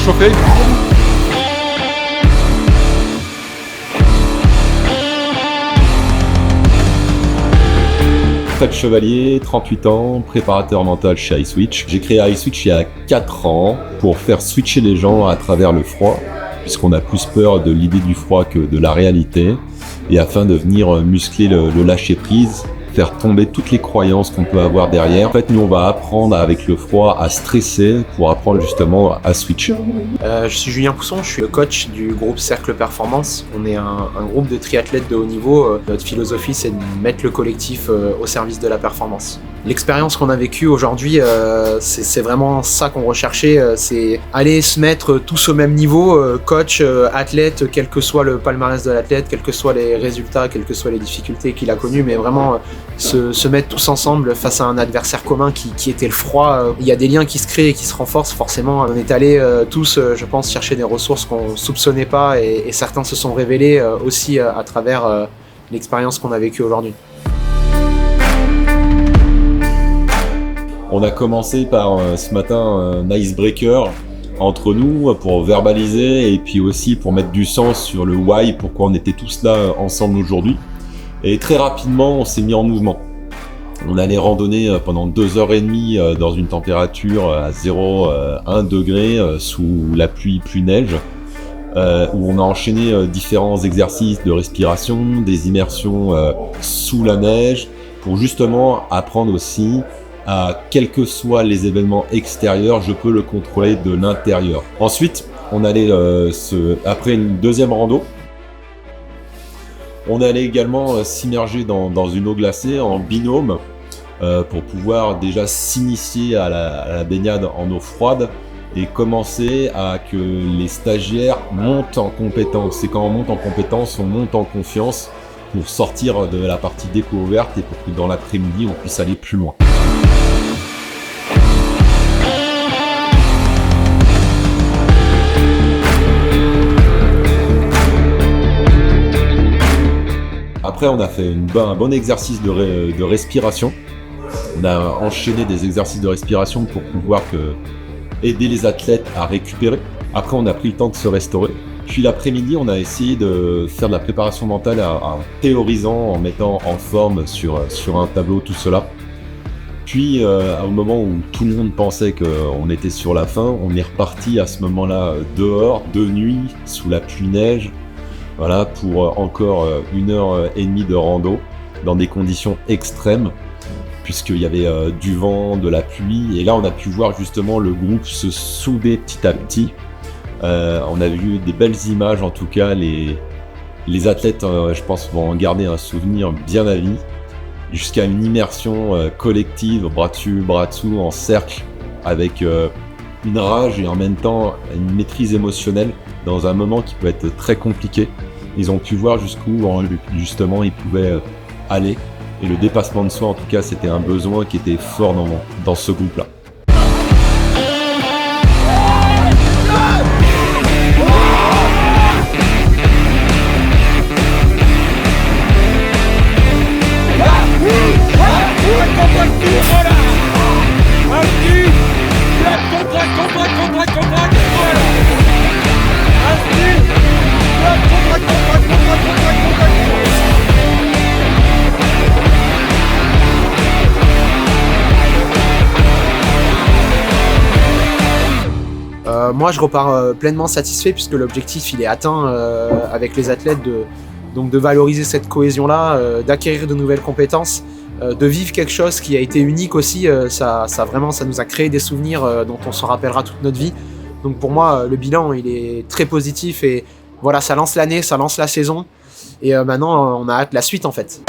chauffer. Fred Chevalier, 38 ans, préparateur mental chez iSwitch. J'ai créé iSwitch il y a 4 ans pour faire switcher les gens à travers le froid, puisqu'on a plus peur de l'idée du froid que de la réalité, et afin de venir muscler le lâcher-prise, faire tomber toutes les croyances qu'on peut avoir derrière. En fait, nous, on va apprendre avec le froid à stresser pour apprendre justement à switcher. Je suis Julien Pousson, je suis le coach du groupe Cercle Performance. On est un groupe de triathlètes de haut niveau. Notre philosophie, c'est de mettre le collectif au service de la performance. L'expérience qu'on a vécue aujourd'hui, c'est vraiment ça qu'on recherchait. C'est aller se mettre tous au même niveau, coach, athlète, quel que soit le palmarès de l'athlète, quels que soient les résultats, quelles que soient les difficultés qu'il a connues, mais vraiment se mettre tous ensemble face à un adversaire commun qui était le froid. Il y a des liens qui se créent et qui se renforcent forcément. On est allés tous, je pense, chercher des ressources qu'on soupçonnait pas, et certains se sont révélés aussi à travers l'expérience qu'on a vécue aujourd'hui. On a commencé par ce matin un icebreaker entre nous pour verbaliser et puis aussi pour mettre du sens sur le why, pourquoi on était tous là ensemble aujourd'hui. Et très rapidement, on s'est mis en mouvement. On allait randonner pendant 2h30 dans une température à 0,1 degré sous la pluie neige, où on a enchaîné différents exercices de respiration, des immersions sous la neige, pour justement apprendre aussi à, quels que soient les événements extérieurs, je peux le contrôler de l'intérieur. Ensuite, on allait, après une deuxième rando, on allait également s'immerger dans une eau glacée en binôme pour pouvoir déjà s'initier à la baignade en eau froide et commencer à que les stagiaires montent en compétence. Et quand on monte en compétence, on monte en confiance pour sortir de la partie découverte et pour que dans l'après-midi, on puisse aller plus loin. Après, on a fait un bon exercice de respiration. On a enchaîné des exercices de respiration pour pouvoir aider les athlètes à récupérer. Après, on a pris le temps de se restaurer. Puis l'après-midi, on a essayé de faire de la préparation mentale en théorisant, en mettant en forme sur un tableau tout cela. Puis, au moment où tout le monde pensait qu'on était sur la fin, on est reparti à ce moment-là dehors, de nuit, sous la pluie neige. Voilà, pour encore 1h30 de rando dans des conditions extrêmes, puisqu'il y avait du vent, de la pluie, et là on a pu voir justement le groupe se souder petit à petit. On a vu des belles images, en tout cas les athlètes, je pense, vont en garder un souvenir bien à vie, jusqu'à une immersion collective, bras dessus, bras dessous, en cercle, avec une rage et en même temps une maîtrise émotionnelle dans un moment qui peut être très compliqué. Ils ont pu voir jusqu'où justement ils pouvaient aller, et le dépassement de soi, en tout cas, c'était un besoin qui était fort dans ce groupe-là. Moi, je repars pleinement satisfait puisque l'objectif il est atteint avec les athlètes de valoriser cette cohésion-là, d'acquérir de nouvelles compétences, de vivre quelque chose qui a été unique aussi. Ça nous a créé des souvenirs dont on s'en rappellera toute notre vie. Donc pour moi, le bilan il est très positif et voilà, ça lance l'année, ça lance la saison et maintenant on a hâte la suite en fait.